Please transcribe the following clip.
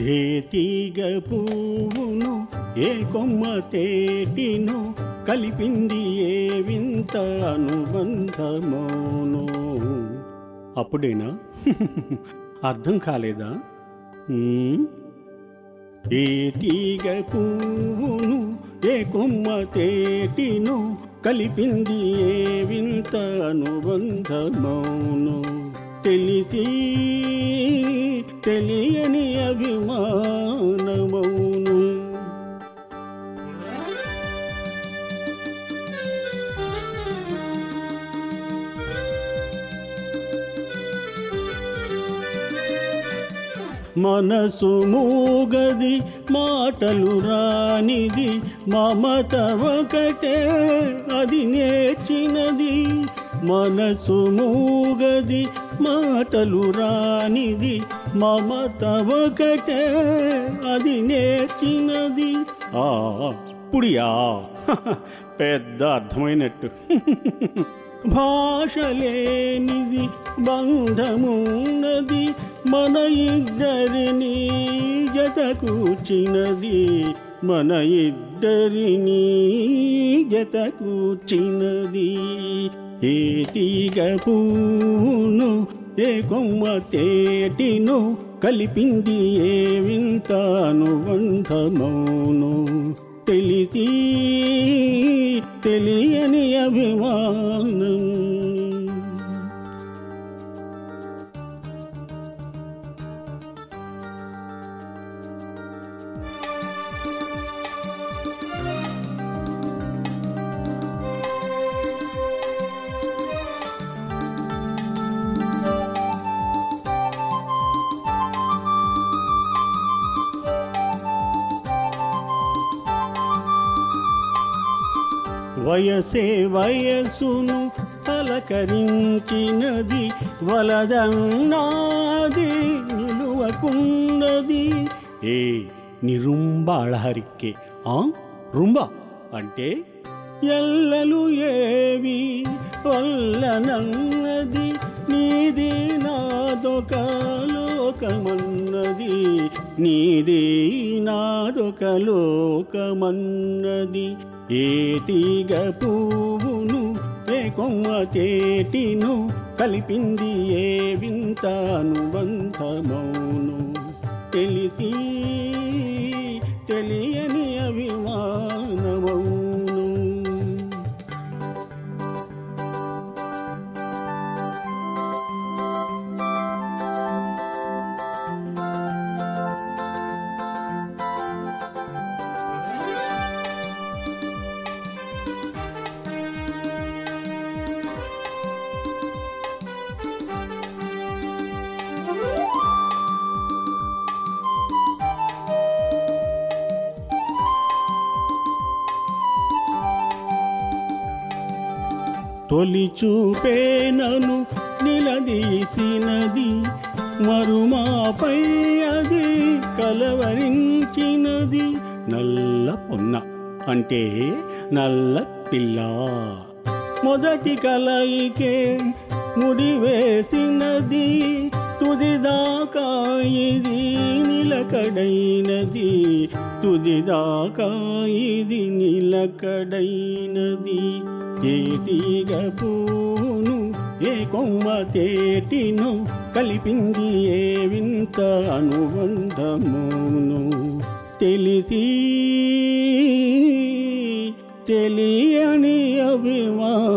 ఏ తీగ పువ్వును ఏ కొమ్మ తేటిను కలిపింది ఏ వింత అనుబంధమోను. అప్పుడేనా? అర్థం కాలేదా? ఏ తీగ పువ్వును ఏ కొమ్మ తేటిను కలిపింది ఏ వింత అనుబంధమోను. తెలిసి తెలియని అభిమానమౌను. మనసు మూగది మాటలు రానిది మమత ఒకటే అది నేర్చినది. మనసు మూగది మాటలు రానిది మమత ఒకటే అది నేర్చినది. పుడియా పెద్ద అర్థమైనట్టు. భాష లేనిది బంధమున్నది మన ఇద్దరిని జతకూర్చినది. మన ఇద్దరిని జతకూర్చినది. ఏ తీగ పువ్వును ఏ కొమ్మ తేటిను కలిపింది ఏ వింత అనుబంధమౌను. తెలిసి తెలియని అభిమానం. వయసే వయసును పలకరించినది వలదన్నాది నిలువకున్నది. ఏ నిరుంబాళహరిక్కే రుంబ అంటే ఎల్లలు ఏవి వల్లనన్నది. నీది నాదొక లోకమన్నది. నీది నాదొక లోకమన్నది. ఏ తీగ పువ్వును ఏ కొమ్మ తేటిను కలిపింది ఏ వింత అనుబంధమౌను. తెలిసి తెలియని అభిమానమౌను. తొలి చూపేనను నిలదీసినది మరుమాపై అది కలవరించినది. నల్ల పొన్న అంటే నల్ల పిల్ల. మొదటి కలయికే ముడివేసినది. తుదిదాకా ఇది నిలకడైనది. తుదిదాకా ఇది నిలకడైనది. ఏ తీగ పూను ఏ కొమ్మ తేటిను కలిపింది ఏ వింత అనుబంధమును. తెలిసి తెలియని అభిమానము.